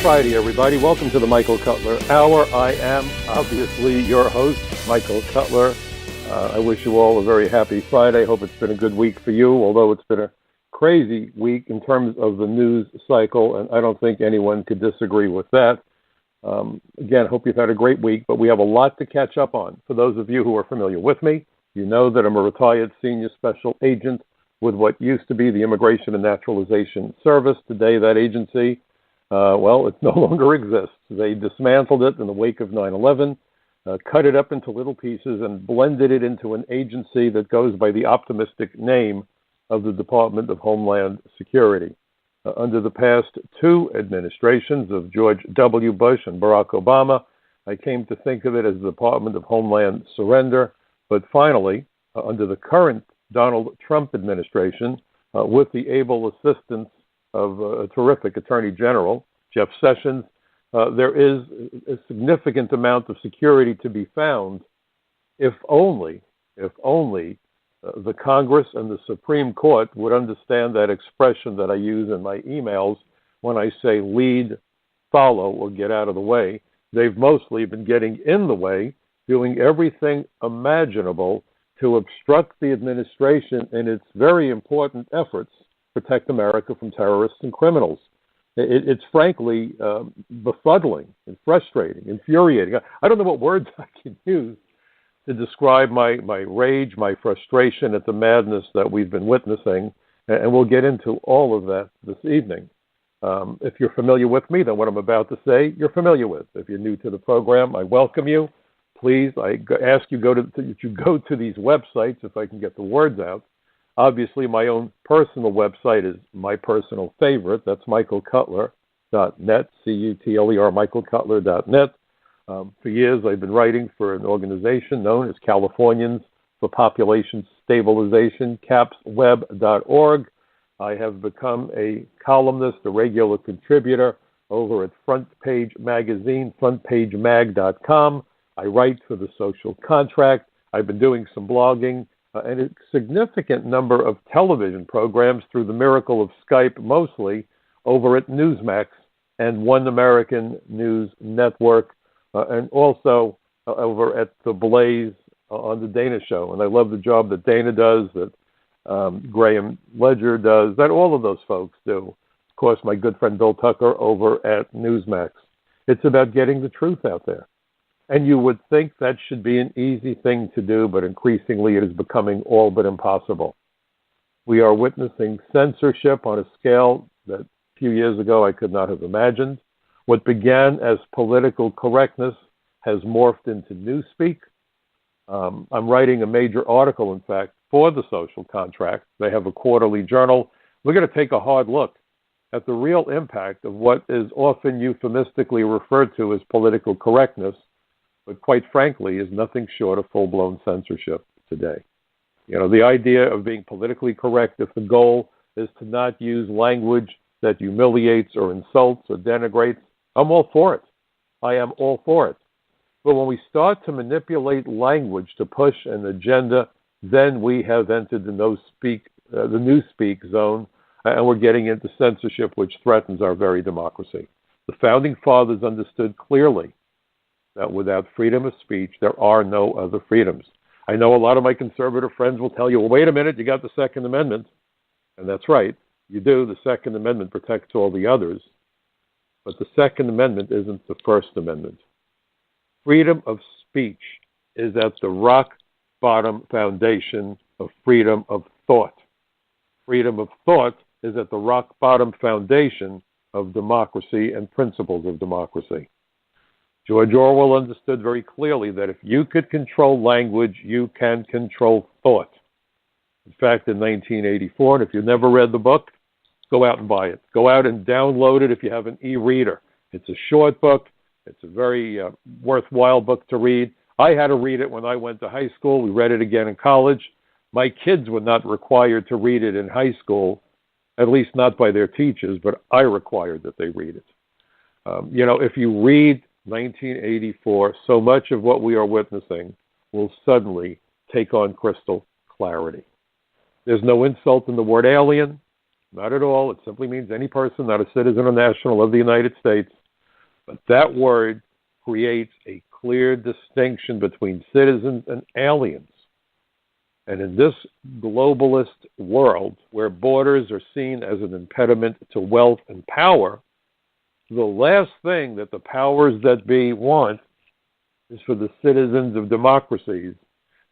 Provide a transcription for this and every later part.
Friday, everybody. Welcome to the Michael Cutler Hour. I am, obviously, your host, Michael Cutler. I wish you all a very happy Friday. Hope it's been a good week for you, although it's been a crazy week in terms of the news cycle, and I don't think anyone could disagree with that. Again, hope you've had a great week, but we have a lot to catch up on. For those of you who are familiar with me, you know that I'm a retired senior special agent with what used to be the Immigration and Naturalization Service. Today, that agency, it no longer exists. They dismantled it in the wake of 9/11, cut it up into little pieces, and blended it into an agency that goes by the optimistic name of the Department of Homeland Security. Under the past two administrations of George W. Bush and Barack Obama, I came to think of it as the Department of Homeland Surrender. But finally, under the current Donald Trump administration, with the able assistance of a terrific Attorney General, Jeff Sessions, there is a significant amount of security to be found if only the Congress and the Supreme Court would understand that expression that I use in my emails when I say lead, follow, or get out of the way. They've mostly been getting in the way, doing everything imaginable to obstruct the administration in its very important efforts to protect America from terrorists and criminals. It's frankly befuddling and frustrating, infuriating. I don't know what words I can use to describe my rage, my frustration at the madness that we've been witnessing, and we'll get into all of that this evening. If you're familiar with me, then what I'm about to say, you're familiar with. If you're new to the program, I welcome you. Please, I ask you go to these websites if I can get the words out. Obviously, my own personal website is my personal favorite. That's michaelcutler.net, C-U-T-L-E-R, michaelcutler.net. For years, I've been writing for an organization known as Californians for Population Stabilization, capsweb.org. I have become a columnist, a regular contributor over at Front Page Magazine, frontpagemag.com. I write for The Social Contract. I've been doing some blogging and a significant number of television programs through the miracle of Skype, mostly over at Newsmax and One American News Network, and also over at The Blaze on the Dana Show. And I love the job that Dana does, that Graham Ledger does, that all of those folks do. Of course, my good friend Bill Tucker over at Newsmax. It's about getting the truth out there. And you would think that should be an easy thing to do, but increasingly it is becoming all but impossible. We are witnessing censorship on a scale that a few years ago I could not have imagined. What began as political correctness has morphed into newspeak. I'm writing a major article, in fact, for The Social Contract. They have a quarterly journal. We're going to take a hard look at the real impact of what is often euphemistically referred to as political correctness, but quite frankly is nothing short of full-blown censorship today. You know, the idea of being politically correct, if the goal is to not use language that humiliates or insults or denigrates, I'm all for it. I am all for it. But when we start to manipulate language to push an agenda, then we have entered the newspeak zone, and we're getting into censorship, which threatens our very democracy. The Founding Fathers understood clearly that without freedom of speech, there are no other freedoms. I know a lot of my conservative friends will tell you, well, wait a minute, you got the Second Amendment. And that's right, you do. The Second Amendment protects all the others. But the Second Amendment isn't the First Amendment. Freedom of speech is at the rock-bottom foundation of freedom of thought. Freedom of thought is at the rock-bottom foundation of democracy and principles of democracy. George Orwell understood very clearly that if you could control language, you can control thought. In fact, in 1984, and if you've never read the book, go out and buy it. Go out and download it if you have an e-reader. It's a short book. It's a very worthwhile book to read. I had to read it when I went to high school. We read it again in college. My kids were not required to read it in high school, at least not by their teachers, but I required that they read it. If you read 1984, so much of what we are witnessing will suddenly take on crystal clarity. There's no insult in the word alien, not at all. It simply means any person not a citizen or national of the United States. But that word creates a clear distinction between citizens and aliens. And in this globalist world, where borders are seen as an impediment to wealth and power, the last thing that the powers that be want is for the citizens of democracies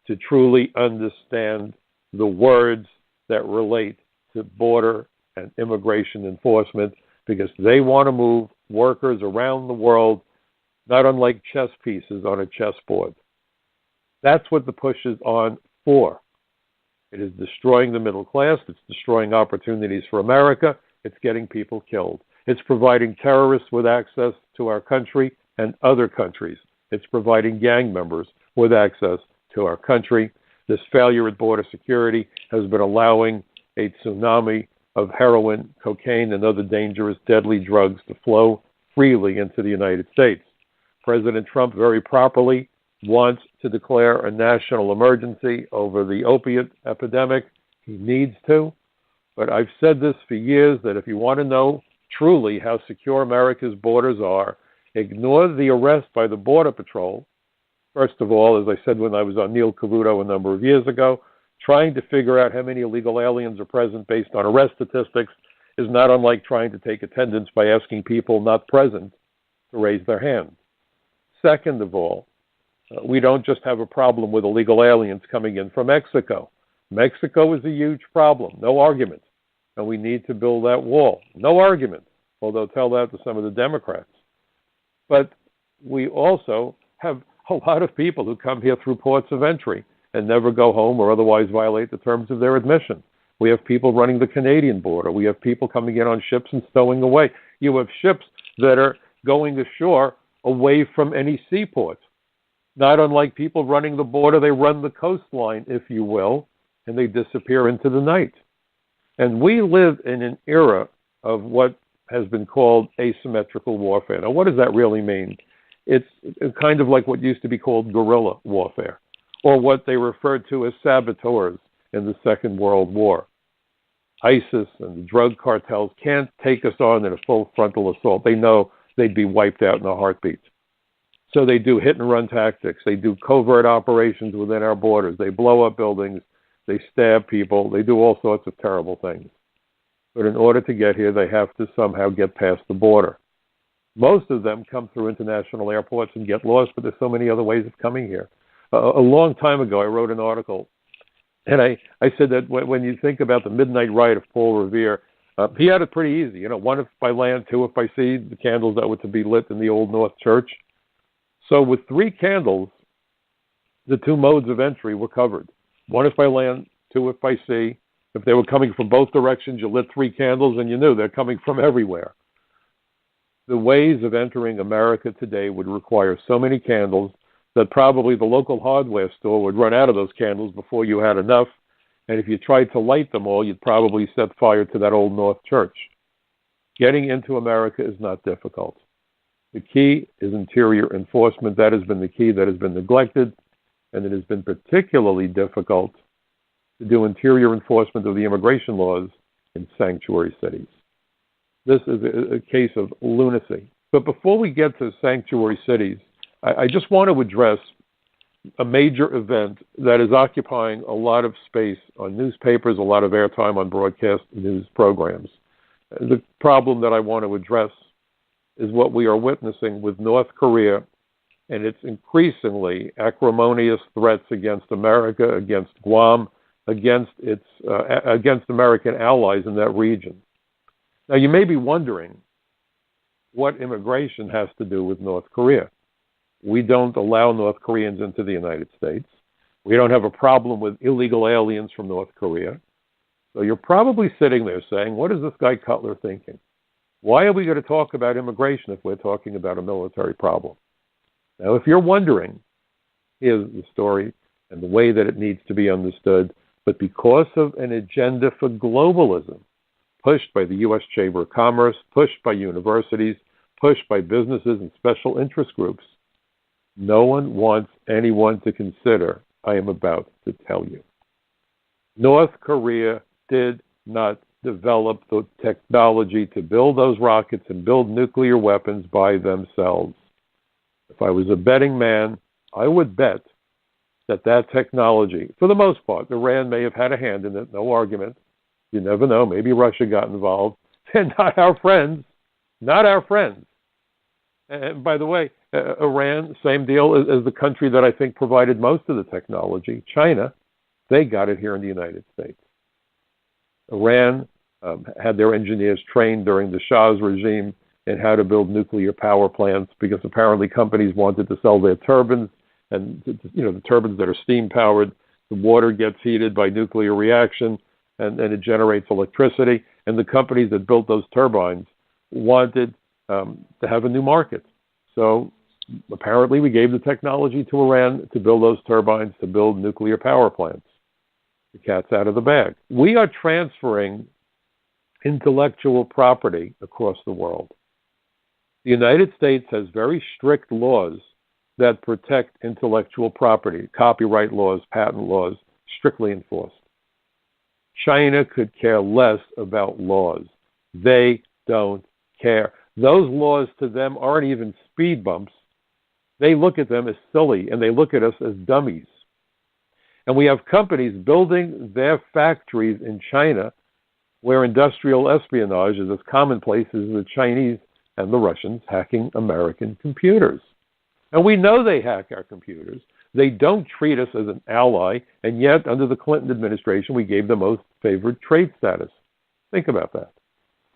to truly understand the words that relate to border and immigration enforcement, because they want to move workers around the world, not unlike chess pieces on a chessboard. That's what the push is on for. It is destroying the middle class. It's destroying opportunities for America. It's getting people killed. It's providing terrorists with access to our country and other countries. It's providing gang members with access to our country. This failure at border security has been allowing a tsunami of heroin, cocaine, and other dangerous, deadly drugs to flow freely into the United States. President Trump very properly wants to declare a national emergency over the opiate epidemic. He needs to. But I've said this for years, that if you want to know truly how secure America's borders are, ignore the arrest by the Border Patrol. First of all, as I said when I was on Neil Cavuto a number of years ago, trying to figure out how many illegal aliens are present based on arrest statistics is not unlike trying to take attendance by asking people not present to raise their hand. Second of all, we don't just have a problem with illegal aliens coming in from Mexico. Mexico is a huge problem, no argument. And we need to build that wall, no argument, although tell that to some of the Democrats. But we also have a lot of people who come here through ports of entry and never go home or otherwise violate the terms of their admission. We have people running the Canadian border. We have people coming in on ships and stowing away. You have ships that are going ashore away from any seaport. Not unlike people running the border, they run the coastline, if you will, and they disappear into the night. And we live in an era of what has been called asymmetrical warfare. Now, what does that really mean? It's kind of like what used to be called guerrilla warfare, or what they referred to as saboteurs in the Second World War. ISIS and the drug cartels can't take us on in a full frontal assault. They know they'd be wiped out in a heartbeat. So they do hit-and-run tactics. They do covert operations within our borders. They blow up buildings. They stab people. They do all sorts of terrible things. But in order to get here, they have to somehow get past the border. Most of them come through international airports and get lost, but there's so many other ways of coming here. A long time ago, I wrote an article, and I said that when you think about the midnight ride of Paul Revere, he had it pretty easy. One if by land, two if by sea, the candles that were to be lit in the Old North Church. So with 3 candles, the 2 modes of entry were covered. 1 if by land, 2 if by sea. If they were coming from both directions, you lit 3 candles and you knew they're coming from everywhere. The ways of entering America today would require so many candles that probably the local hardware store would run out of those candles before you had enough. And if you tried to light them all, you'd probably set fire to that Old North Church. Getting into America is not difficult. The key is interior enforcement. That has been the key that has been neglected, and it has been particularly difficult to do interior enforcement of the immigration laws in sanctuary cities. This is a case of lunacy. But before we get to sanctuary cities, I just want to address a major event that is occupying a lot of space on newspapers, a lot of airtime on broadcast news programs. The problem that I want to address is what we are witnessing with North Korea and its increasingly acrimonious threats against America, against Guam, against American allies in that region. Now, you may be wondering what immigration has to do with North Korea. We don't allow North Koreans into the United States. We don't have a problem with illegal aliens from North Korea. So you're probably sitting there saying, what is this guy Cutler thinking? Why are we going to talk about immigration if we're talking about a military problem? Now, if you're wondering, here's the story and the way that it needs to be understood. But because of an agenda for globalism, pushed by the U.S. Chamber of Commerce, pushed by universities, pushed by businesses and special interest groups, no one wants anyone to consider I am about to tell you. North Korea did not develop the technology to build those rockets and build nuclear weapons by themselves. If I was a betting man, I would bet that technology, for the most part, Iran may have had a hand in it, no argument. You never know. Maybe Russia got involved. They're not our friends. Not our friends. And by the way, Iran, same deal as the country that I think provided most of the technology, China. They got it here in the United States. Iran had their engineers trained during the Shah's regime in how to build nuclear power plants because apparently companies wanted to sell their turbines, and the turbines that are steam powered, the water gets heated by nuclear reaction and it generates electricity, and the companies that built those turbines wanted to have a new market. So apparently we gave the technology to Iran to build those turbines, to build nuclear power plants. The cat's out of the bag. We are transferring intellectual property across the world. The United States has very strict laws that protect intellectual property, copyright laws, patent laws, strictly enforced. China could care less about laws. They don't care. Those laws to them aren't even speed bumps. They look at them as silly, and they look at us as dummies. And we have companies building their factories in China where industrial espionage is as commonplace as the Chinese and the Russians hacking American computers. And we know they hack our computers. They don't treat us as an ally, and yet under the Clinton administration, we gave them most favored trade status. Think about that.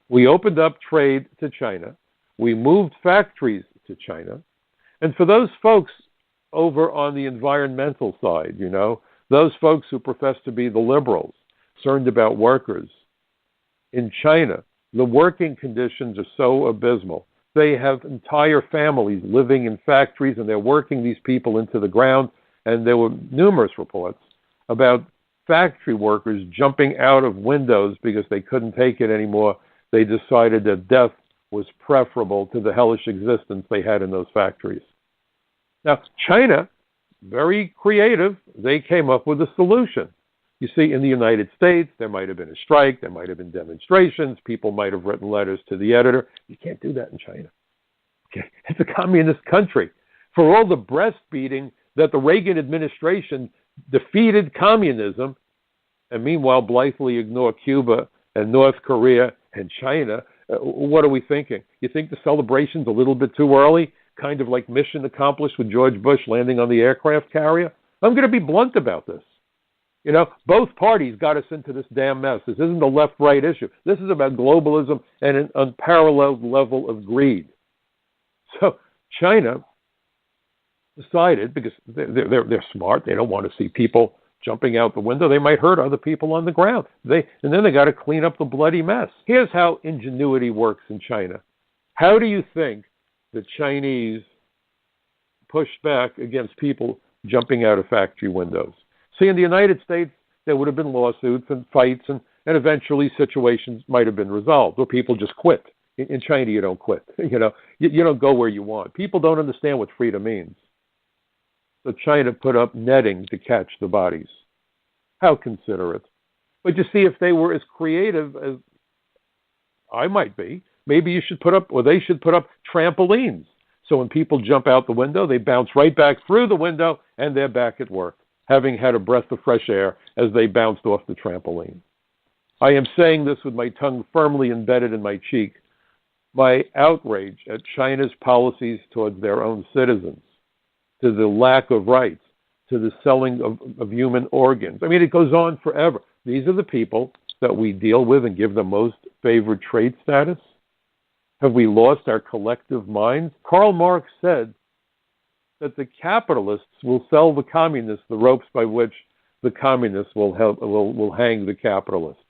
We opened up trade to China. We moved factories to China. And for those folks over on the environmental side, those folks who profess to be the liberals, concerned about workers, in China, the working conditions are so abysmal. They have entire families living in factories, and they're working these people into the ground. And there were numerous reports about factory workers jumping out of windows because they couldn't take it anymore. They decided that death was preferable to the hellish existence they had in those factories. Now, China, very creative, they came up with a solution. You see, in the United States, there might have been a strike, there might have been demonstrations, people might have written letters to the editor. You can't do that in China. Okay? It's a communist country. For all the breastfeeding that the Reagan administration defeated communism, and meanwhile blithely ignore Cuba and North Korea and China, what are we thinking? You think the celebration's a little bit too early? Kind of like mission accomplished with George Bush landing on the aircraft carrier? I'm going to be blunt about this. Both parties got us into this damn mess. This isn't a left-right issue. This is about globalism and an unparalleled level of greed. So China decided, because they're smart, they don't want to see people jumping out the window. They might hurt other people on the ground. And then they got to clean up the bloody mess. Here's how ingenuity works in China. How do you think the Chinese pushed back against people jumping out of factory windows? See, in the United States, there would have been lawsuits and fights, and eventually situations might have been resolved, or people just quit. In China, you don't quit. You don't go where you want. People don't understand what freedom means. So China put up netting to catch the bodies. How considerate. But you see, if they were as creative as I might be, maybe you should put up, or they should put up trampolines. So when people jump out the window, they bounce right back through the window, and they're back at work, having had a breath of fresh air as they bounced off the trampoline. I am saying this with my tongue firmly embedded in my cheek. My outrage at China's policies towards their own citizens, to the lack of rights, to the selling of human organs. I mean, it goes on forever. These are the people that we deal with and give the most favored trade status. Have we lost our collective minds? Karl Marx said that the capitalists will sell the communists the ropes by which the communists will hang the capitalists.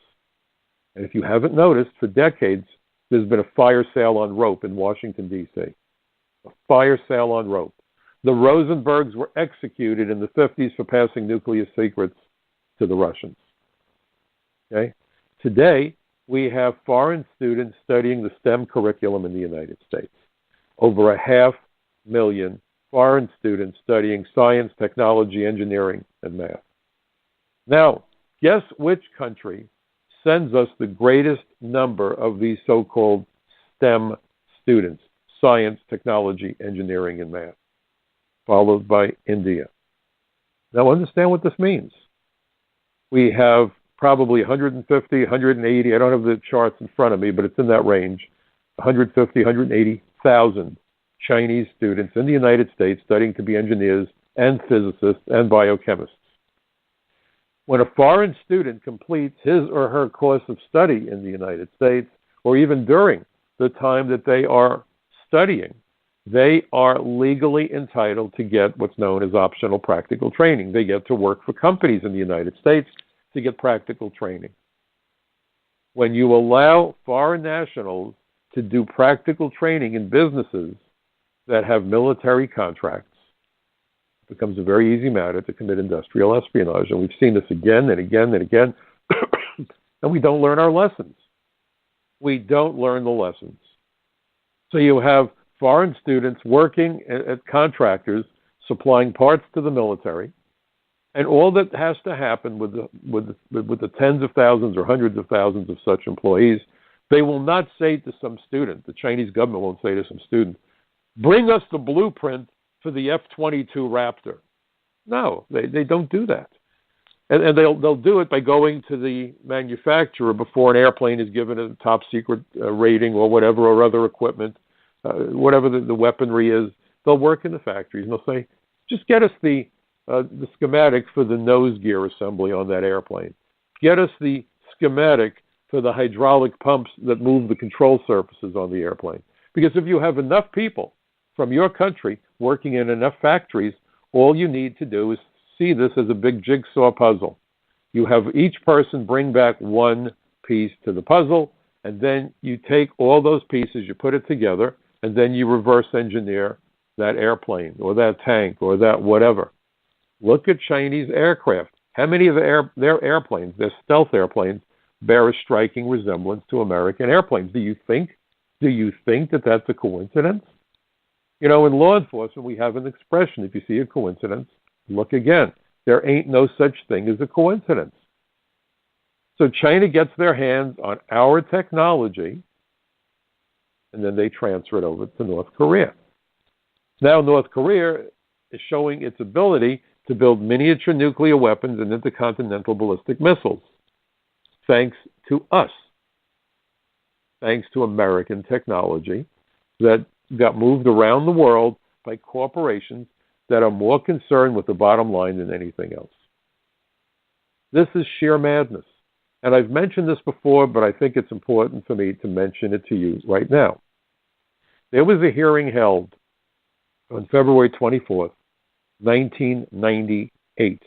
And if you haven't noticed, for decades, there's been a fire sale on rope in Washington, D.C. A fire sale on rope. The Rosenbergs were executed in the 50s for passing nuclear secrets to the Russians. Okay? Today, we have foreign students studying the STEM curriculum in the United States. Over 500,000 foreign students studying science, technology, engineering, and math. Now, guess which country sends us the greatest number of these so-called STEM students, science, technology, engineering, and math, followed by India. Now understand what this means. We have probably 150, 180, I don't have the charts in front of me, but it's in that range, 150, 180,000 Chinese students in the United States studying to be engineers and physicists and biochemists. When a foreign student completes his or her course of study in the United States, or even during the time that they are studying, they are legally entitled to get what's known as optional practical training. They get to work for companies in the United States to get practical training. When you allow foreign nationals to do practical training in businesses that have military contracts, it becomes a very easy matter to commit industrial espionage. And we've seen this again and again and again. And we don't learn our lessons. We don't learn the lessons. So you have foreign students working at contractors, supplying parts to the military, and all that has to happen with the tens of thousands or hundreds of thousands of such employees, they will not say to some student, the Chinese government won't say to some student, bring us the blueprint for the F-22 Raptor. No, they don't do that. And they'll do it by going to the manufacturer before an airplane is given a top secret rating or whatever, or other equipment, whatever the weaponry is. They'll work in the factories and they'll say, just get us the schematic for the nose gear assembly on that airplane. Get us the schematic for the hydraulic pumps that move the control surfaces on the airplane. Because if you have enough people from your country working in enough factories, all you need to do is see this as a big jigsaw puzzle. You have each person bring back one piece to the puzzle, and then you take all those pieces, you put it together, and then you reverse engineer that airplane or that tank or that whatever. Look at Chinese aircraft. How many of their airplanes, their stealth airplanes, bear a striking resemblance to American airplanes? Do you think that that's a coincidence? You know, in law enforcement, we have an expression: if you see a coincidence, look again. There ain't no such thing as a coincidence. So China gets their hands on our technology, and then they transfer it over to North Korea. Now North Korea is showing its ability to build miniature nuclear weapons and intercontinental ballistic missiles, thanks to us, thanks to American technology that got moved around the world by corporations that are more concerned with the bottom line than anything else. This is sheer madness. And I've mentioned this before, but I think it's important for me to mention it to you right now. There was a hearing held on February 24th, 1998,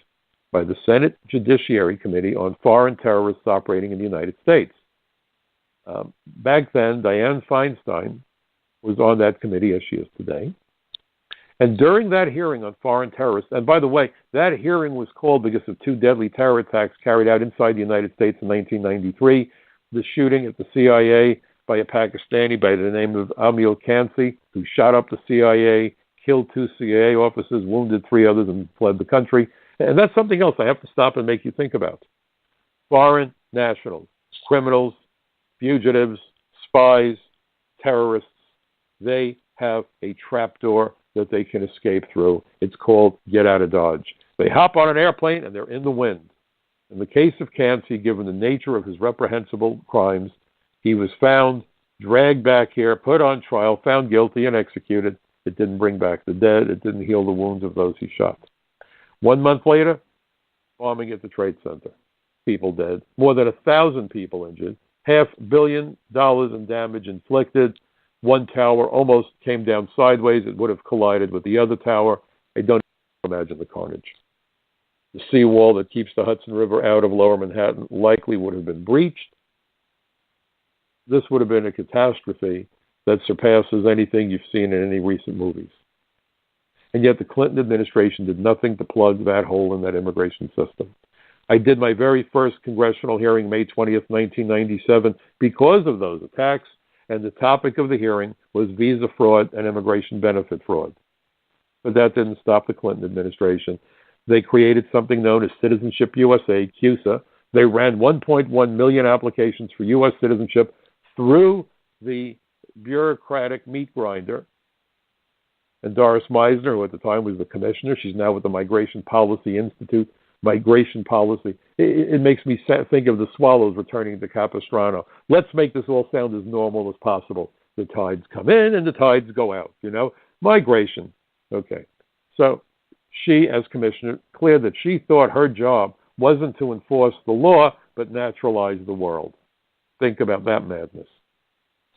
by the Senate Judiciary Committee on Foreign Terrorists Operating in the United States. Back then, Dianne Feinstein was on that committee, as she is today. And during that hearing on foreign terrorists, and by the way, that hearing was called because of two deadly terror attacks carried out inside the United States in 1993, the shooting at the CIA by a Pakistani by the name of Amil Kansi, who shot up the CIA, killed 2 CIA officers, wounded 3 others, and fled the country. And that's something else I have to stop and make you think about. Foreign nationals, criminals, fugitives, spies, terrorists, they have a trapdoor that they can escape through. It's called get out of Dodge. They hop on an airplane and they're in the wind. In the case of Kansi, given the nature of his reprehensible crimes, he was found, dragged back here, put on trial, found guilty, and executed. It didn't bring back the dead. It didn't heal the wounds of those he shot. 1 month later, bombing at the Trade Center. People dead. More than 1,000 people injured. $500 million in damage inflicted. One tower almost came down sideways. It would have collided with the other tower. I don't imagine the carnage. The seawall that keeps the Hudson River out of lower Manhattan likely would have been breached. This would have been a catastrophe that surpasses anything you've seen in any recent movies. And yet the Clinton administration did nothing to plug that hole in that immigration system. I did my very first congressional hearing May 20th, 1997, because of those attacks, and the topic of the hearing was visa fraud and immigration benefit fraud. But that didn't stop the Clinton administration. They created something known as Citizenship USA, CUSA, They ran 1.1 million applications for U.S. citizenship through the bureaucratic meat grinder. And Doris Meisner, who at the time was the commissioner, she's now with the Migration Policy Institute, migration policy. It makes me think of the swallows returning to Capistrano. Let's make this all sound as normal as possible. The tides come in and the tides go out, Migration. Okay. So she, as commissioner, cleared that she thought her job wasn't to enforce the law, but naturalize the world. Think about that madness.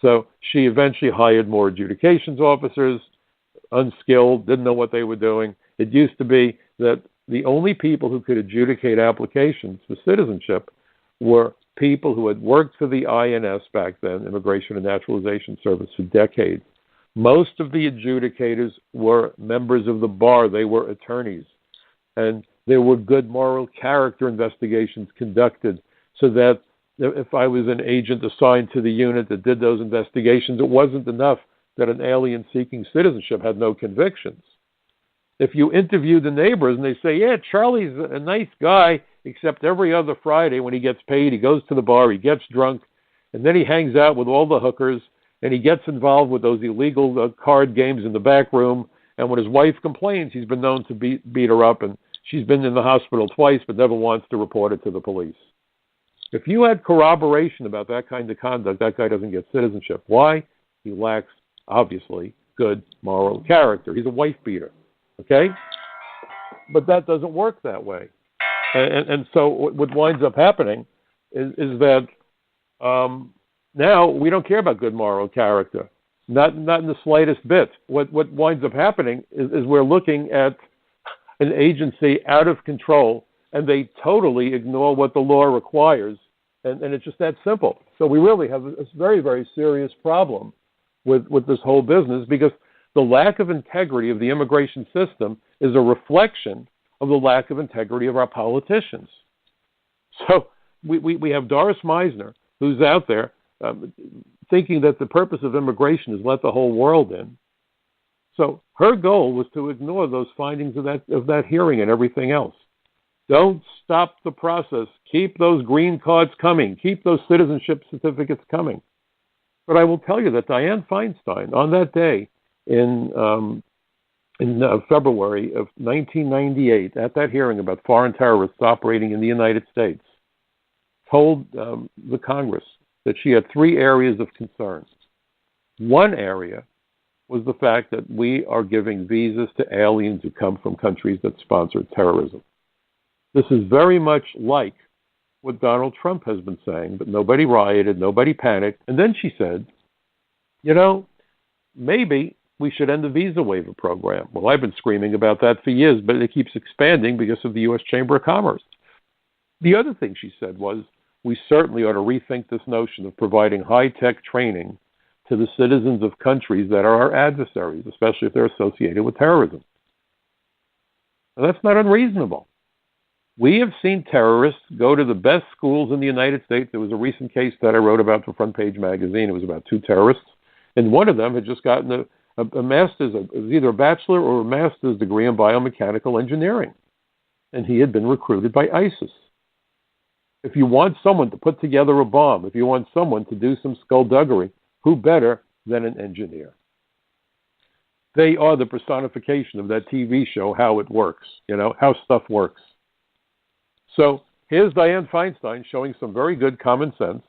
So she eventually hired more adjudications officers, unskilled, didn't know what they were doing. It used to be that the only people who could adjudicate applications for citizenship were people who had worked for the INS back then, Immigration and Naturalization Service, for decades. Most of the adjudicators were members of the bar. They were attorneys. And there were good moral character investigations conducted so that if I was an agent assigned to the unit that did those investigations, it wasn't enough that an alien seeking citizenship had no convictions. If you interview the neighbors and they say, yeah, Charlie's a nice guy, except every other Friday when he gets paid, he goes to the bar, he gets drunk, and then he hangs out with all the hookers, and he gets involved with those illegal card games in the back room, and when his wife complains, he's been known to beat her up, and she's been in the hospital twice but never wants to report it to the police. If you had corroboration about that kind of conduct, that guy doesn't get citizenship. Why? He lacks, obviously, good moral character. He's a wife beater. Okay? But that doesn't work that way. And so what winds up happening is that now we don't care about good moral character. Not in the slightest bit. What winds up happening is we're looking at an agency out of control, and they totally ignore what the law requires. And it's just that simple. So we really have a very, very serious problem with this whole business, because the lack of integrity of the immigration system is a reflection of the lack of integrity of our politicians. So we have Doris Meisner, who's out there thinking that the purpose of immigration is let the whole world in. So her goal was to ignore those findings of that hearing and everything else. Don't stop the process. Keep those green cards coming. Keep those citizenship certificates coming. But I will tell you that Dianne Feinstein, on that day in February of 1998, at that hearing about foreign terrorists operating in the United States, told the Congress that she had three areas of concern. One area was the fact that we are giving visas to aliens who come from countries that sponsor terrorism. This is very much like what Donald Trump has been saying, but nobody rioted, nobody panicked. And then she said, maybe we should end the visa waiver program. Well, I've been screaming about that for years, but it keeps expanding because of the U.S. Chamber of Commerce. The other thing she said was, we certainly ought to rethink this notion of providing high-tech training to the citizens of countries that are our adversaries, especially if they're associated with terrorism. And that's not unreasonable. We have seen terrorists go to the best schools in the United States. There was a recent case that I wrote about for Front Page Magazine. It was about two terrorists, and one of them had just gotten a master's, it was either a bachelor or a master's degree in biomechanical engineering, and he had been recruited by ISIS. If you want someone to put together a bomb, if you want someone to do some skullduggery, who better than an engineer? They are the personification of that TV show, How It Works, how stuff works. So here's Dianne Feinstein showing some very good common sense,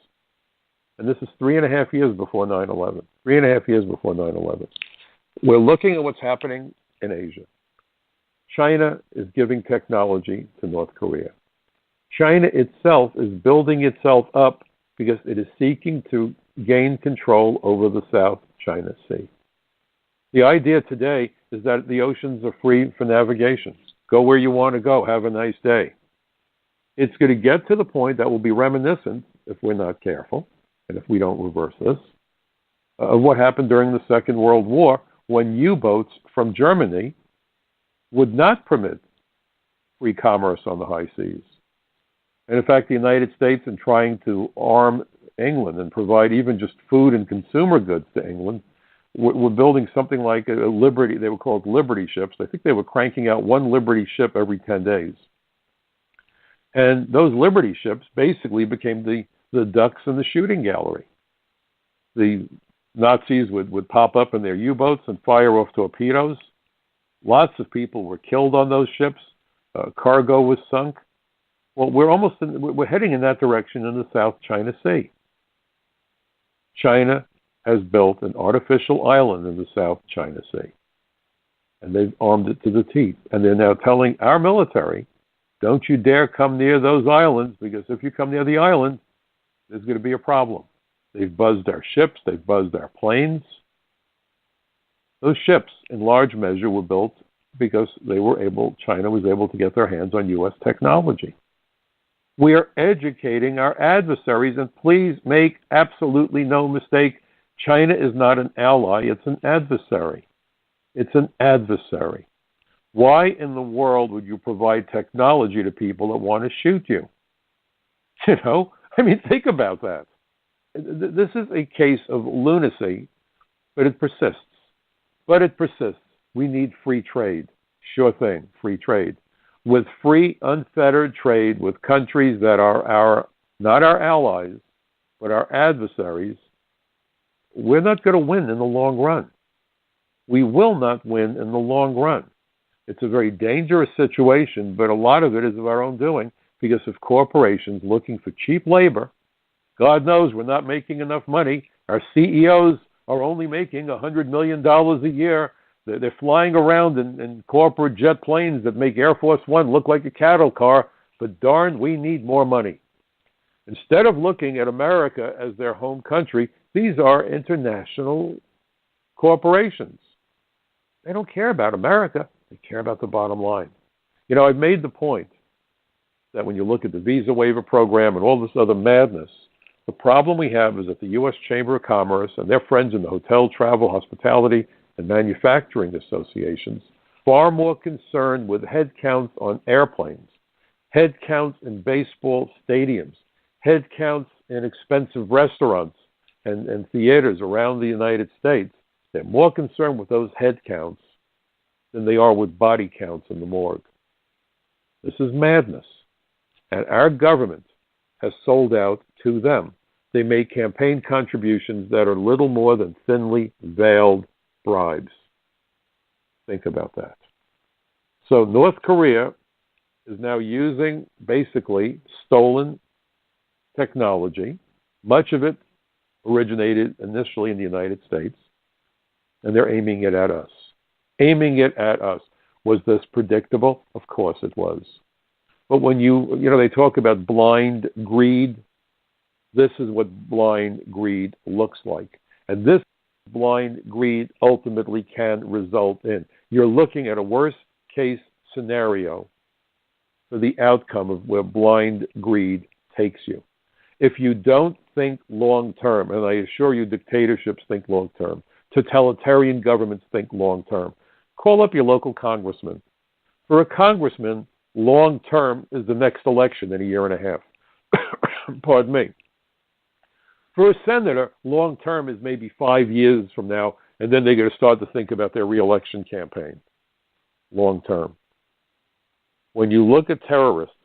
and this is 3.5 years before 9/11. 3.5 years before 9/11. We're looking at what's happening in Asia. China is giving technology to North Korea. China itself is building itself up because it is seeking to gain control over the South China Sea. The idea today is that the oceans are free for navigation. Go where you want to go. Have a nice day. It's going to get to the point that will be reminiscent, if we're not careful, and if we don't reverse this, of what happened during the Second World War, when U-boats from Germany would not permit free commerce on the high seas. And in fact, the United States, in trying to arm England and provide even just food and consumer goods to England, were building something like a Liberty. They were called Liberty ships. I think they were cranking out one Liberty ship every 10 days. And those Liberty ships basically became the ducks in the shooting gallery. The Nazis would pop up in their U-boats and fire off torpedoes. Lots of people were killed on those ships. Cargo was sunk. Well, we're heading in that direction in the South China Sea. China has built an artificial island in the South China Sea, and they've armed it to the teeth. And they're now telling our military, don't you dare come near those islands, because if you come near the island, there's going to be a problem. They've buzzed our ships. They've buzzed our planes. Those ships, in large measure, were built because China was able to get their hands on U.S. technology. We are educating our adversaries, and please make absolutely no mistake, China is not an ally, it's an adversary. It's an adversary. Why in the world would you provide technology to people that want to shoot you? You know, I mean, think about that. This is a case of lunacy, but it persists. We need free trade. Sure thing, free trade. With free, unfettered trade with countries that are not our allies, but our adversaries, we're not going to win in the long run. We will not win in the long run. It's a very dangerous situation, but a lot of it is of our own doing because of corporations looking for cheap labor. God knows we're not making enough money. Our CEOs are only making $100 million a year. They're flying around in corporate jet planes that make Air Force One look like a cattle car, but darn, we need more money. Instead of looking at America as their home country, these are international corporations. They don't care about America. They care about the bottom line. You know, I've made the point that when you look at the visa waiver program and all this other madness, the problem we have is that the U.S. Chamber of Commerce and their friends in the hotel, travel, hospitality, and manufacturing associations far more concerned with headcounts on airplanes, headcounts in baseball stadiums, headcounts in expensive restaurants and theaters around the United States. They're more concerned with those headcounts than they are with body counts in the morgue. This is madness. And our government has sold out to them. They make campaign contributions that are little more than thinly veiled bribes. Think about that. So North Korea is now using basically stolen technology. Much of it originated initially in the United States, and they're aiming it at us. Aiming it at us. Was this predictable? Of course it was. But when they talk about blind greed, this is what blind greed looks like. And this blind greed ultimately can result in. You're looking at a worst case scenario for the outcome of where blind greed takes you. If you don't think long term, and I assure you dictatorships think long term, totalitarian governments think long term, call up your local congressman. For a congressman, long term is the next election in a year and a half. Pardon me. For a senator, long term is maybe 5 years from now, and then they're going to start to think about their reelection campaign. Long term. When you look at terrorists,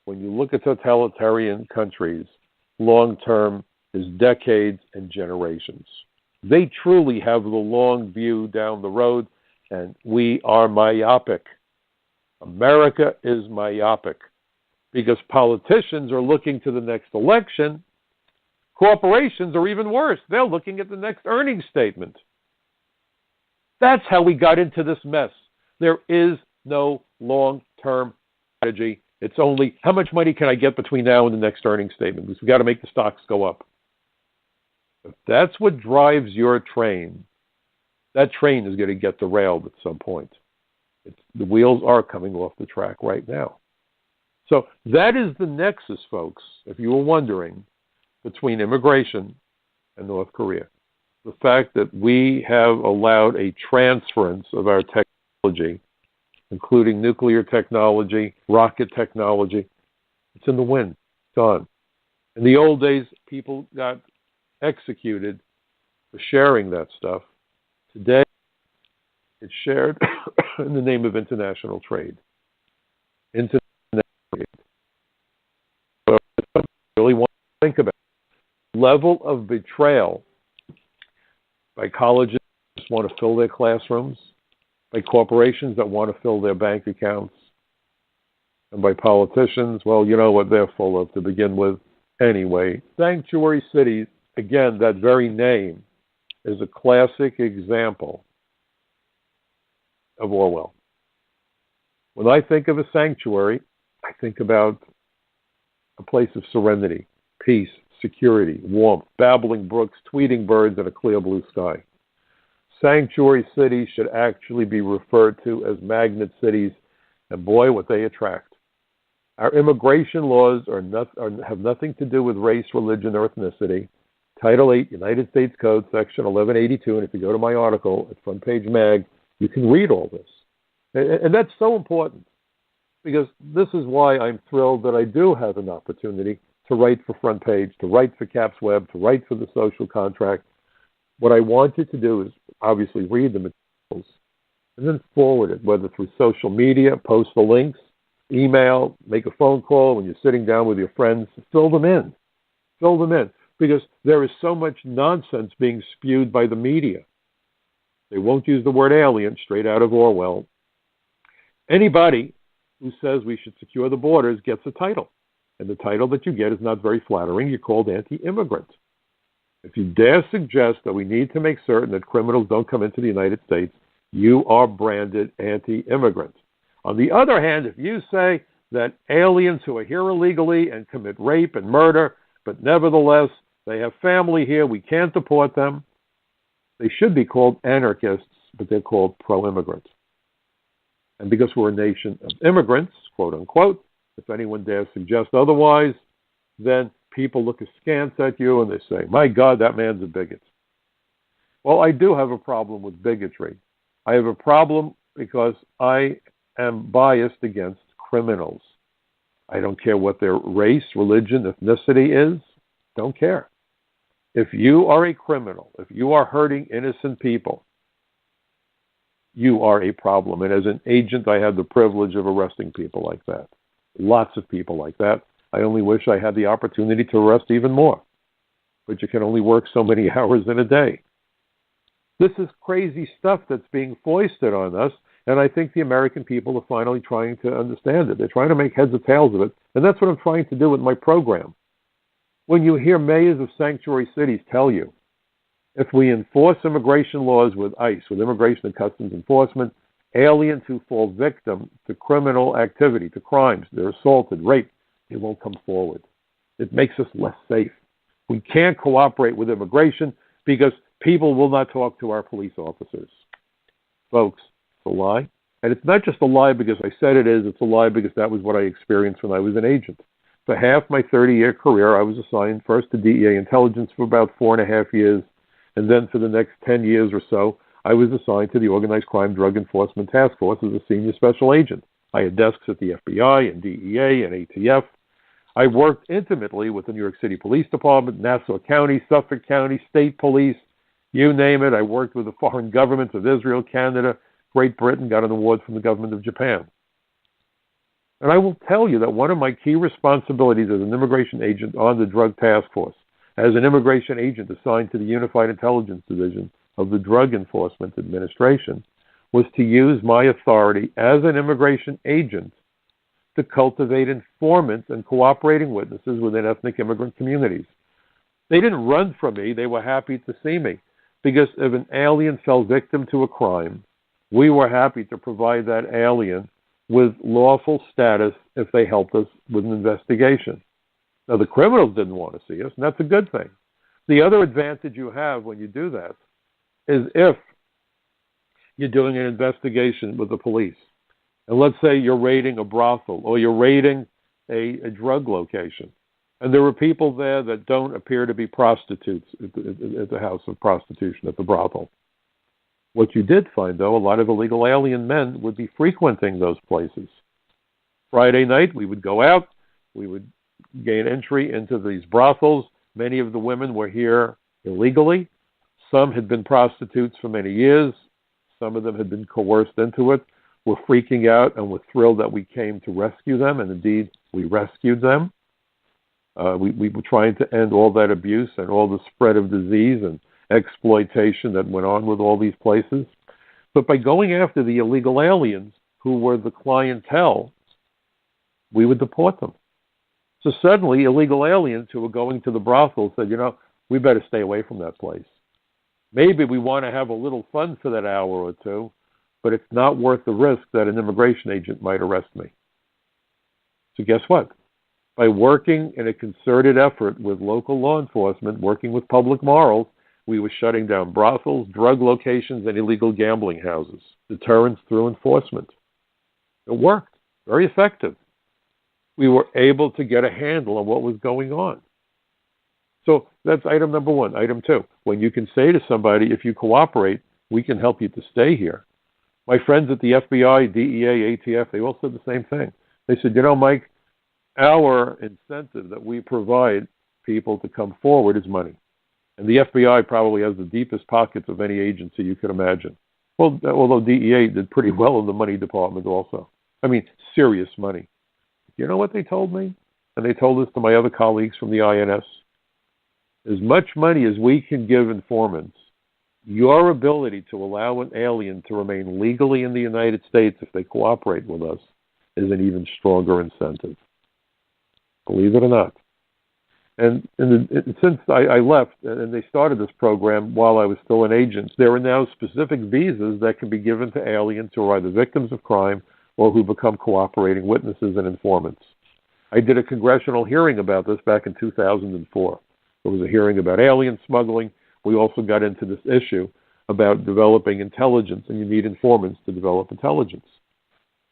when you look at totalitarian countries, long term is decades and generations. They truly have the long view down the road, and we are myopic. America is myopic because politicians are looking to the next election. Corporations are even worse. They're looking at the next earnings statement. That's how we got into this mess. There is no long-term strategy. It's only, how much money can I get between now and the next earnings statement? Because we've got to make the stocks go up. If that's what drives your train, that train is going to get derailed at some point. The wheels are coming off the track right now. So that is the nexus, folks, if you were wondering, between immigration and North Korea. The fact that we have allowed a transference of our technology, including nuclear technology, rocket technology, it's in the wind. It's gone. In the old days, people got executed for sharing that stuff. Today, it's shared in the name of international trade. International trade. level of betrayal by colleges that want to fill their classrooms, by corporations that want to fill their bank accounts, and by politicians, well, you know what they're full of to begin with. Anyway, sanctuary cities, again, that very name is a classic example of Orwell. When I think of a sanctuary, I think about a place of serenity, peace, security, warmth, babbling brooks, tweeting birds, and a clear blue sky. Sanctuary cities should actually be referred to as magnet cities, and boy, what they attract. Our immigration laws have nothing to do with race, religion, or ethnicity. Title 8, United States Code, Section 1182, and if you go to my article at Front Page Mag, you can read all this. And that's so important, because this is why I'm thrilled that I do have an opportunity to write for Front Page, to write for Caps Web, to write for The Social Contract. What I want you to do is obviously read the materials and then forward it, whether through social media, post the links, email, make a phone call when you're sitting down with your friends. Fill them in. Fill them in. Because there is so much nonsense being spewed by the media. They won't use the word alien, straight out of Orwell. Anybody who says we should secure the borders gets a title. And the title that you get is not very flattering. You're called anti-immigrant. If you dare suggest that we need to make certain that criminals don't come into the United States, you are branded anti-immigrant. On the other hand, if you say that aliens who are here illegally and commit rape and murder, but nevertheless they have family here, we can't deport them, they should be called anarchists, but they're called pro-immigrant. And because we're a nation of immigrants, quote unquote, if anyone dares suggest otherwise, then people look askance at you and they say, my God, that man's a bigot. Well, I do have a problem with bigotry. I have a problem because I am biased against criminals. I don't care what their race, religion, ethnicity is. Don't care. If you are a criminal, if you are hurting innocent people, you are a problem. And as an agent, I had the privilege of arresting people like that. Lots of people like that. I only wish I had the opportunity to arrest even more. But you can only work so many hours in a day. This is crazy stuff that's being foisted on us, and I think the American people are finally trying to understand it. They're trying to make heads or tails of it, and that's what I'm trying to do with my program. When you hear mayors of sanctuary cities tell you, if we enforce immigration laws with ICE, with Immigration and Customs Enforcement, aliens who fall victim to criminal activity, to crimes, they're assaulted, raped, they won't come forward. It makes us less safe. We can't cooperate with immigration because people will not talk to our police officers. Folks, it's a lie. And it's not just a lie because I said it is, it's a lie because that was what I experienced when I was an agent. For half my 30-year career, I was assigned first to DEA intelligence for about 4.5 years, and then for the next 10 years or so, I was assigned to the Organized Crime Drug Enforcement Task Force as a senior special agent. I had desks at the FBI and DEA and ATF. I worked intimately with the New York City Police Department, Nassau County, Suffolk County, State Police, you name it. I worked with the foreign governments of Israel, Canada, Great Britain, got an award from the government of Japan. And I will tell you that one of my key responsibilities as an immigration agent on the Drug Task Force, as an immigration agent assigned to the Unified Intelligence Division of the Drug Enforcement Administration, was to use my authority as an immigration agent to cultivate informants and cooperating witnesses within ethnic immigrant communities. They didn't run from me. They were happy to see me. Because if an alien fell victim to a crime, we were happy to provide that alien with lawful status if they helped us with an investigation. Now, the criminals didn't want to see us, and that's a good thing. The other advantage you have when you do that is if you're doing an investigation with the police, and let's say you're raiding a brothel or you're raiding a drug location, and there are people there that don't appear to be prostitutes at the house of prostitution, at the brothel. What you did find, though, a lot of illegal alien men would be frequenting those places. Friday night, we would go out. We would gain entry into these brothels. Many of the women were here illegally. Some had been prostitutes for many years. Some of them had been coerced into it, were freaking out, and were thrilled that we came to rescue them, and indeed, we rescued them. We were trying to end all that abuse and all the spread of disease and exploitation that went on with all these places. But by going after the illegal aliens who were the clientele, we would deport them. So suddenly, illegal aliens who were going to the brothel said, we better stay away from that place. Maybe we want to have a little fun for that hour or two, but it's not worth the risk that an immigration agent might arrest me. So guess what? By working in a concerted effort with local law enforcement, working with public morals, we were shutting down brothels, drug locations, and illegal gambling houses. Deterrence through enforcement. It worked. Very effective. We were able to get a handle on what was going on. So that's item number one. Item two, when you can say to somebody, if you cooperate, we can help you to stay here. My friends at the FBI, DEA, ATF, they all said the same thing. They said, Mike, our incentive that we provide people to come forward is money. And the FBI probably has the deepest pockets of any agency you could imagine. Well, although DEA did pretty well in the money department also. I mean, serious money. You know what they told me? And they told this to my other colleagues from the INS. As much money as we can give informants, your ability to allow an alien to remain legally in the United States if they cooperate with us is an even stronger incentive. Believe it or not. And since I left and they started this program while I was still an agent, there are now specific visas that can be given to aliens who are either victims of crime or who become cooperating witnesses and informants. I did a congressional hearing about this back in 2004. There was a hearing about alien smuggling. We also got into this issue about developing intelligence, and you need informants to develop intelligence.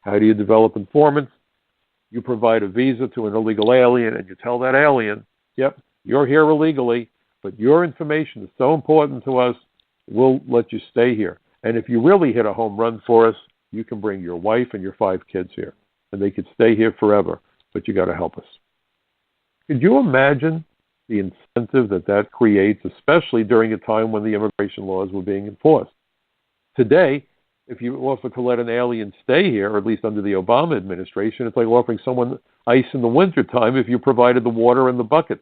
How do you develop informants? You provide a visa to an illegal alien, and you tell that alien, yep, you're here illegally, but your information is so important to us, we'll let you stay here. And if you really hit a home run for us, you can bring your wife and your 5 kids here, and they could stay here forever, but you got to help us. Could you imagine the incentive that creates, especially during a time when the immigration laws were being enforced? Today, if you offer to let an alien stay here, or at least under the Obama administration, it's like offering someone ice in the wintertime if you provided the water and the bucket.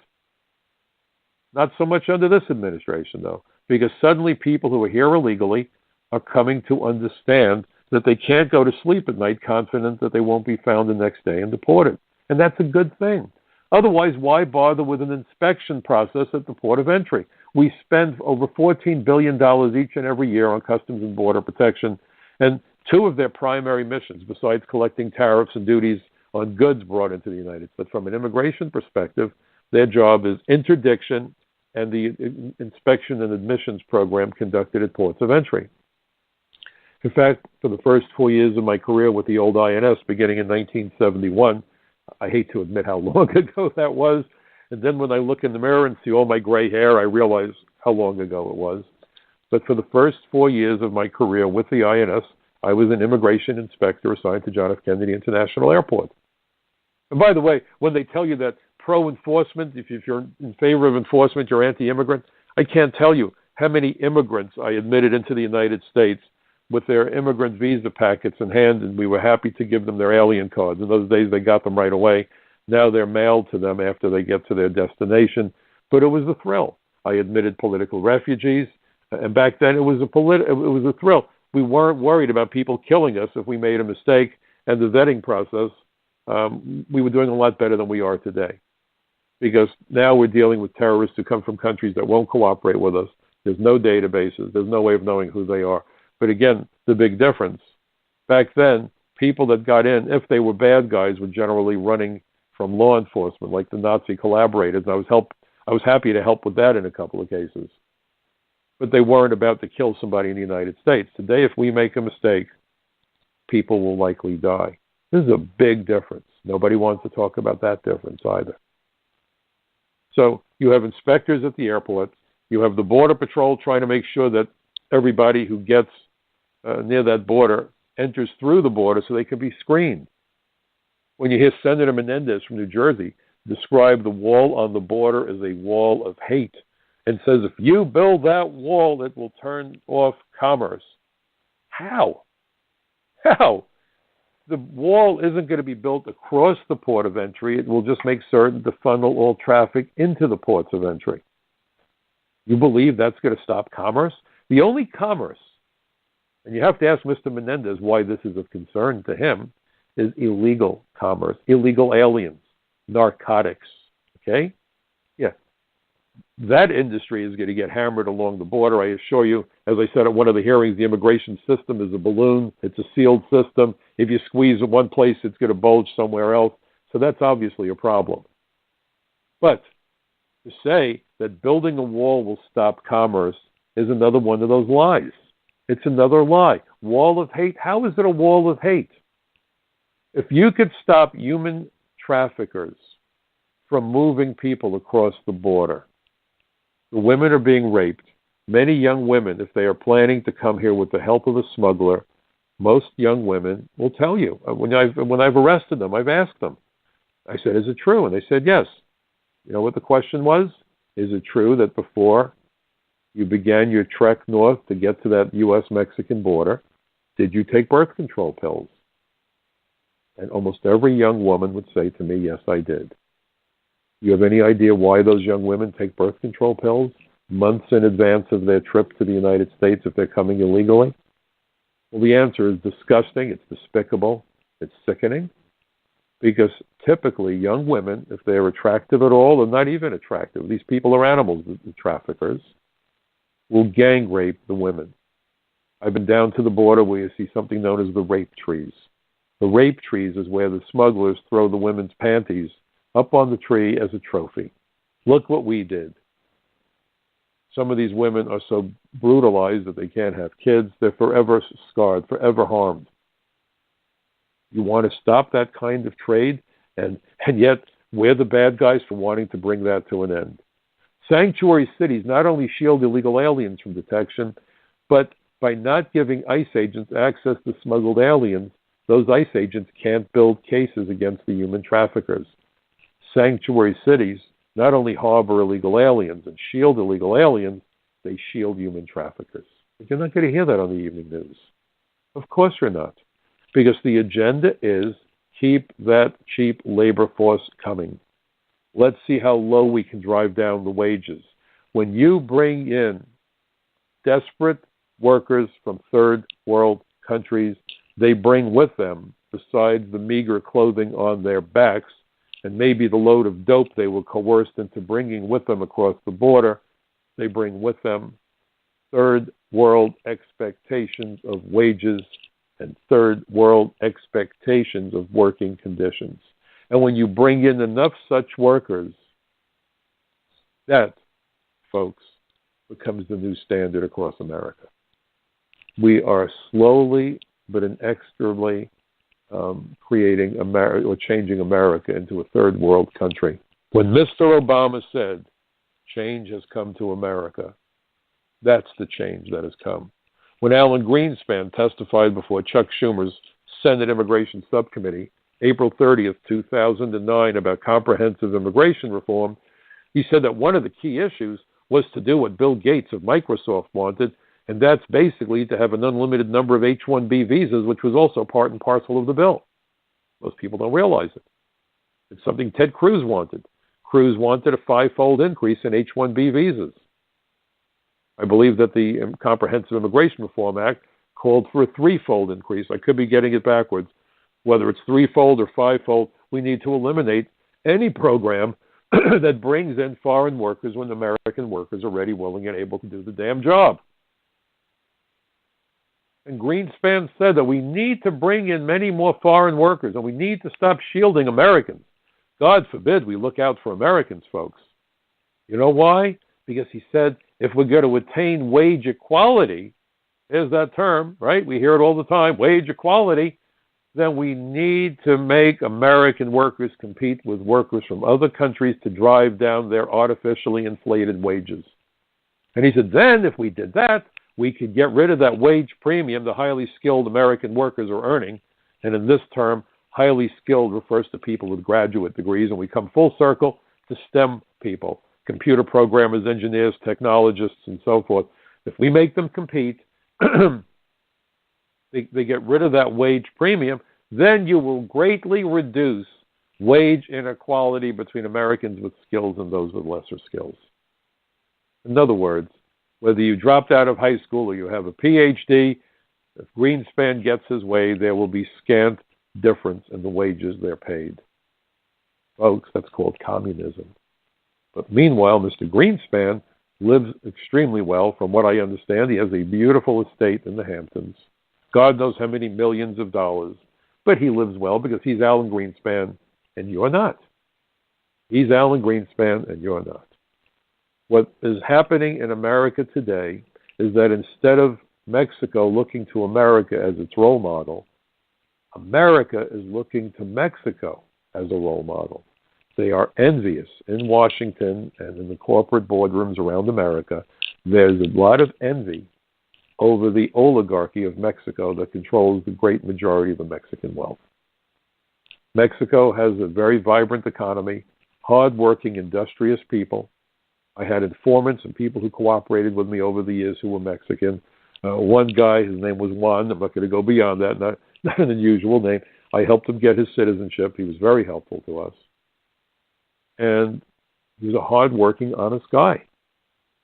Not so much under this administration, though, because suddenly people who are here illegally are coming to understand that they can't go to sleep at night confident that they won't be found the next day and deported. And that's a good thing. Otherwise, why bother with an inspection process at the port of entry? We spend over $14 billion each and every year on Customs and Border Protection, and 2 of their primary missions, besides collecting tariffs and duties on goods brought into the United States. But from an immigration perspective, their job is interdiction and the inspection and admissions program conducted at ports of entry. In fact, for the first 4 years of my career with the old INS, beginning in 1971, I hate to admit how long ago that was, and then when I look in the mirror and see all my gray hair, I realize how long ago it was. But for the first 4 years of my career with the INS, I was an immigration inspector assigned to John F. Kennedy International Airport. And by the way, when they tell you that pro-enforcement, if you're in favor of enforcement, you're anti-immigrant, I can't tell you how many immigrants I admitted into the United States with their immigrant visa packets in hand, and we were happy to give them their alien cards. In those days, they got them right away. Now they're mailed to them after they get to their destination. But it was a thrill. I admitted political refugees, and back then it was a thrill. We weren't worried about people killing us if we made a mistake, and the vetting process, we were doing a lot better than we are today. Because now we're dealing with terrorists who come from countries that won't cooperate with us. There's no databases. There's no way of knowing who they are. But again, the big difference. Back then, people that got in, if they were bad guys, were generally running from law enforcement, like the Nazi collaborators. I was happy to help with that in a couple of cases. But they weren't about to kill somebody in the United States. Today, if we make a mistake, people will likely die. This is a big difference. Nobody wants to talk about that difference either. So you have inspectors at the airport. You have the Border Patrol trying to make sure that everybody who gets near that border enters through the border so they can be screened. When you hear Senator Menendez from New Jersey describe the wall on the border as a wall of hate and says, if you build that wall, it will turn off commerce. How? the wall isn't going to be built across the port of entry. It will just make certain to funnel all traffic into the ports of entry. You believe that's going to stop commerce? The only commerce, and you have to ask Mr. Menendez why this is of concern to him, is illegal commerce, illegal aliens, narcotics, okay? Yeah. That industry is going to get hammered along the border. I assure you, as I said at one of the hearings, the immigration system is a balloon. It's a sealed system. If you squeeze in one place, it's going to bulge somewhere else. So that's obviously a problem. But to say that building a wall will stop commerce is another one of those lies. It's another lie. Wall of hate? How is it a wall of hate? If you could stop human traffickers from moving people across the border, the women are being raped. Many young women, if they are planning to come here with the help of a smuggler, most young women will tell you. When I've arrested them, I've asked them. I said, is it true? And they said, yes. You know what the question was? Is it true that before you began your trek north to get to that U.S.-Mexican border, did you take birth control pills? And almost every young woman would say to me, yes, I did. You have any idea why those young women take birth control pills months in advance of their trip to the United States if they're coming illegally? Well, the answer is disgusting, it's despicable, it's sickening, because typically young women, if they're attractive at all, or not even attractive, these people are animals, the traffickers, will gang rape the women. I've been down to the border where you see something known as the rape trees. The rape trees is where the smugglers throw the women's panties up on the tree as a trophy. Look what we did. Some of these women are so brutalized that they can't have kids. They're forever scarred, forever harmed. You want to stop that kind of trade, and yet we're the bad guys for wanting to bring that to an end. Sanctuary cities not only shield illegal aliens from detection, but by not giving ICE agents access to smuggled aliens, those ICE agents can't build cases against the human traffickers. Sanctuary cities not only harbor illegal aliens and shield illegal aliens, they shield human traffickers. But you're not going to hear that on the evening news. Of course you're not. Because the agenda is keep that cheap labor force coming. Let's see how low we can drive down the wages. When you bring in desperate workers from third world countries, they bring with them, besides the meager clothing on their backs, and maybe the load of dope they were coerced into bringing with them across the border, they bring with them third world expectations of wages and third world expectations of working conditions. And when you bring in enough such workers, that, folks, becomes the new standard across America. We are slowly but inexorably creating America, or changing America into a third world country. When Mr. Obama said, change has come to America, that's the change that has come. When Alan Greenspan testified before Chuck Schumer's Senate Immigration Subcommittee, April 30th, 2009, about comprehensive immigration reform, he said that one of the key issues was to do what Bill Gates of Microsoft wanted, and that's basically to have an unlimited number of H-1B visas, which was also part and parcel of the bill. Most people don't realize it. It's something Ted Cruz wanted. Cruz wanted a 5-fold increase in H-1B visas. I believe that the Comprehensive Immigration Reform Act called for a 3-fold increase. I could be getting it backwards. Whether it's 3-fold or 5-fold, we need to eliminate any program that brings in foreign workers when American workers are ready, willing, and able to do the damn job. And Greenspan said that we need to bring in many more foreign workers, and we need to stop shielding Americans. God forbid we look out for Americans, folks. You know why? Because he said if we're going to attain wage equality, there's that term, right? We hear it all the time, wage equality. Then we need to make American workers compete with workers from other countries to drive down their artificially inflated wages. And he said, then if we did that, we could get rid of that wage premium the highly skilled American workers are earning. And in this term, highly skilled refers to people with graduate degrees, and we come full circle to STEM people, computer programmers, engineers, technologists, and so forth. If we make them compete, they get rid of that wage premium, then you will greatly reduce wage inequality between Americans with skills and those with lesser skills. In other words, whether you dropped out of high school or you have a PhD, if Greenspan gets his way, there will be scant difference in the wages they're paid. Folks, that's called communism. But meanwhile, Mr. Greenspan lives extremely well. From what I understand, he has a beautiful estate in the Hamptons. God knows how many millions of dollars. But he lives well because he's Alan Greenspan and you're not. He's Alan Greenspan and you're not. What is happening in America today is that instead of Mexico looking to America as its role model, America is looking to Mexico as a role model. They are envious in Washington and in the corporate boardrooms around America. There's a lot of envy over the oligarchy of Mexico that controls the great majority of the Mexican wealth. Mexico has a very vibrant economy, hardworking, industrious people. I had informants and people who cooperated with me over the years who were Mexican. One guy, his name was Juan. I'm not going to go beyond that. Not an unusual name. I helped him get his citizenship. He was very helpful to us. And he was a hardworking, honest guy.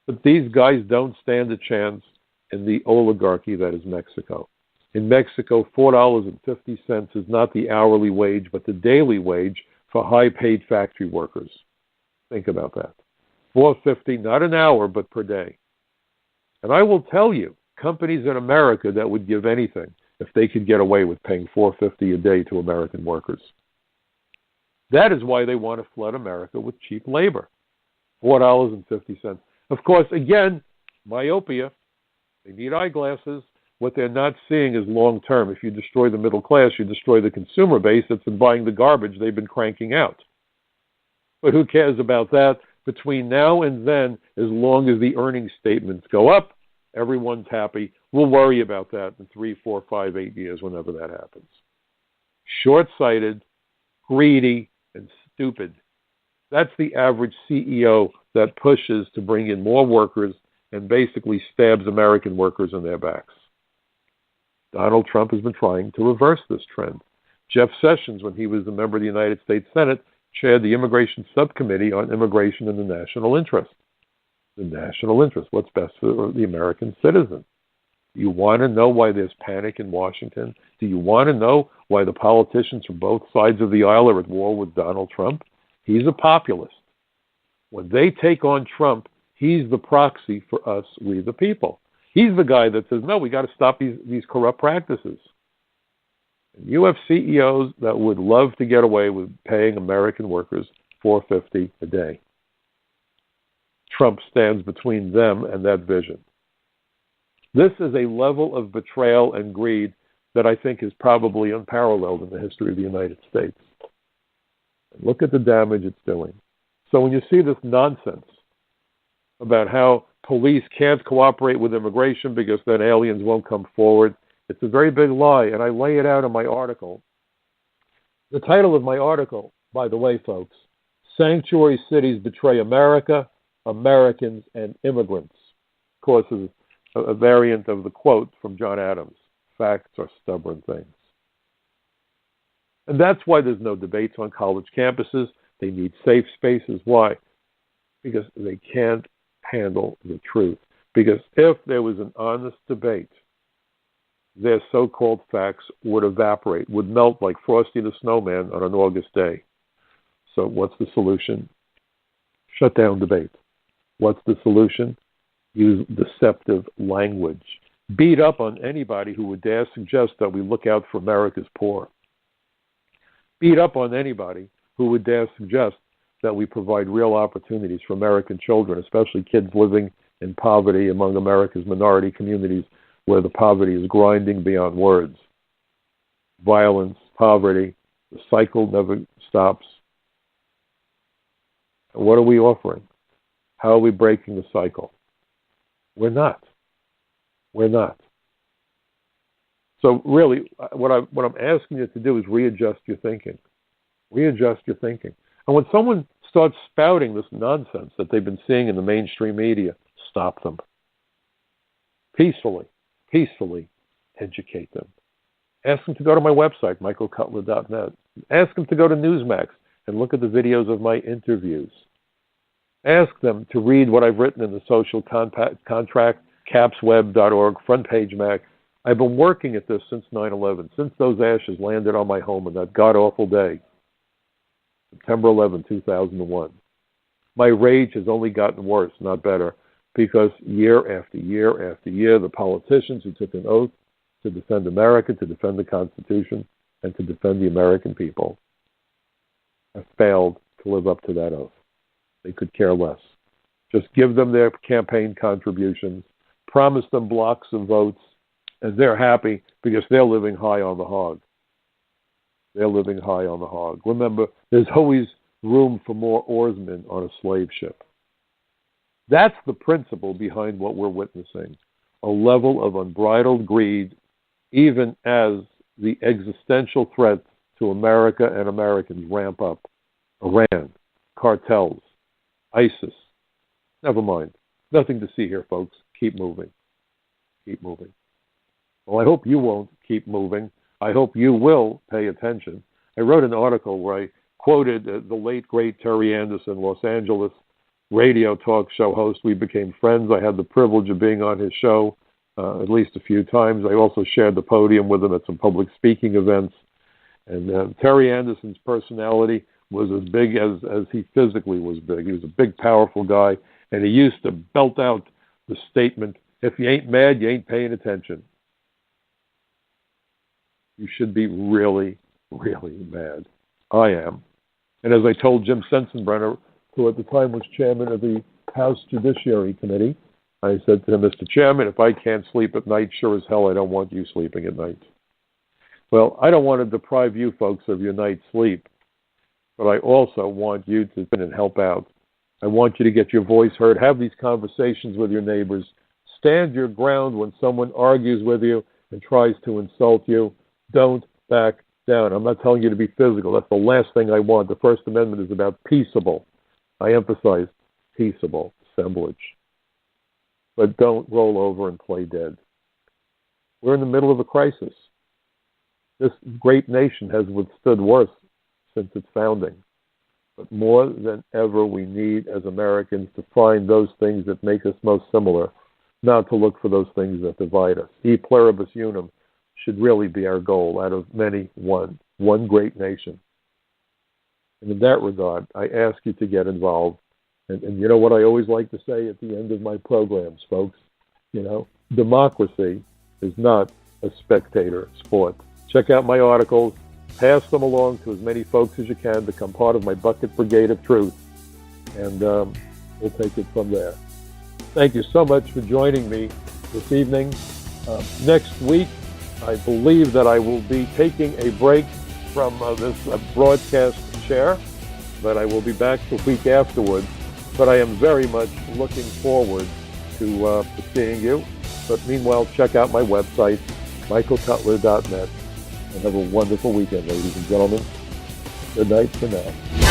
But these guys don't stand a chance in the oligarchy that is Mexico. In Mexico, $4.50 is not the hourly wage, but the daily wage for high-paid factory workers. Think about that. $4.50, not an hour, but per day. And I will tell you, companies in America that would give anything if they could get away with paying $4.50 a day to American workers. That is why they want to flood America with cheap labor. $4.50. Of course, again, myopia. They need eyeglasses. What they're not seeing is long-term. If you destroy the middle class, you destroy the consumer base that's been buying the garbage they've been cranking out. But who cares about that? Between now and then, as long as the earnings statements go up, everyone's happy. We'll worry about that in 3, 4, 5, 8 years, whenever that happens. Short-sighted, greedy, and stupid. That's the average CEO that pushes to bring in more workers and basically stabs American workers in their backs. Donald Trump has been trying to reverse this trend. Jeff Sessions, when he was a member of the United States Senate, chaired the Immigration Subcommittee on Immigration and the National Interest. The national interest, what's best for the American citizen. Do you want to know why there's panic in Washington? Do you want to know why the politicians from both sides of the aisle are at war with Donald Trump? He's a populist. When they take on Trump, he's the proxy for us, we the people. He's the guy that says, no, we got to stop these corrupt practices. And you have CEOs that would love to get away with paying American workers $4.50 a day. Trump stands between them and that vision. This is a level of betrayal and greed that I think is probably unparalleled in the history of the United States. And look at the damage it's doing. So when you see this nonsense about how police can't cooperate with immigration because then aliens won't come forward, it's a very big lie, and I lay it out in my article. The title of my article, by the way, folks, Sanctuary Cities Betray America, Americans, and Immigrants. Of course, is a variant of the quote from John Adams, facts are stubborn things. And that's why there's no debates on college campuses. They need safe spaces. Why? Because they can't handle the truth. Because if there was an honest debate, their so-called facts would evaporate, would melt like Frosty the Snowman on an August day. So what's the solution? Shut down debate. What's the solution? Use deceptive language. Beat up on anybody who would dare suggest that we look out for America's poor. Beat up on anybody who would dare suggest that we provide real opportunities for American children, especially kids living in poverty among America's minority communities where the poverty is grinding beyond words. Violence, poverty, the cycle never stops. What are we offering? How are we breaking the cycle? We're not. We're not. So really, what I'm asking you to do is readjust your thinking. Readjust your thinking. And when someone starts spouting this nonsense that they've been seeing in the mainstream media, stop them. Peacefully educate them. Ask them to go to my website, michaelcutler.net. Ask them to go to Newsmax and look at the videos of my interviews. Ask them to read what I've written in the social contract, capsweb.org, front page Mac. I've been working at this since 9/11, since those ashes landed on my home on that god-awful day, September 11, 2001. My rage has only gotten worse, not better, because year after year after year, the politicians who took an oath to defend America, to defend the Constitution, and to defend the American people have failed to live up to that oath. They could care less. Just give them their campaign contributions, promise them blocks of votes, and they're happy because they're living high on the hog. They're living high on the hog. Remember, there's always room for more oarsmen on a slave ship. That's the principle behind what we're witnessing, a level of unbridled greed, even as the existential threats to America and Americans ramp up. Iran, cartels, ISIS. Never mind. Nothing to see here, folks. Keep moving. Keep moving. Well, I hope you won't keep moving. I hope you will pay attention. I wrote an article where I quoted the late, great Terry Anderson, Los Angeles radio talk show host. We became friends. I had the privilege of being on his show at least a few times. I also shared the podium with him at some public speaking events. And Terry Anderson's personality was as big as he physically was big. He was a big, powerful guy, and he used to belt out the statement, if you ain't mad, you ain't paying attention. You should be really, really mad. I am. And as I told Jim Sensenbrenner, who at the time was chairman of the House Judiciary Committee, I said to him, Mr. Chairman, if I can't sleep at night, sure as hell I don't want you sleeping at night. Well, I don't want to deprive you folks of your night's sleep, but I also want you to come in and help out. I want you to get your voice heard, have these conversations with your neighbors, stand your ground when someone argues with you and tries to insult you. Don't back down. I'm not telling you to be physical. That's the last thing I want. The First Amendment is about peaceable. I emphasize peaceable assemblage. But don't roll over and play dead. We're in the middle of a crisis. This great nation has withstood worse since its founding. But more than ever, we need, as Americans, to find those things that make us most similar, not to look for those things that divide us. E pluribus unum should really be our goal. Out of many, one great nation. And in that regard, I ask you to get involved. And you know what I always like to say at the end of my programs, folks? You know, democracy is not a spectator sport. Check out my articles. Pass them along to as many folks as you can. Become part of my bucket brigade of truth. And we'll take it from there. Thank you so much for joining me this evening. Next week, I believe that I will be taking a break from this broadcast chair, but I will be back the week afterwards. But I am very much looking forward to seeing you. But meanwhile, check out my website, michaelcutler.net, and have a wonderful weekend, ladies and gentlemen. Good night for now.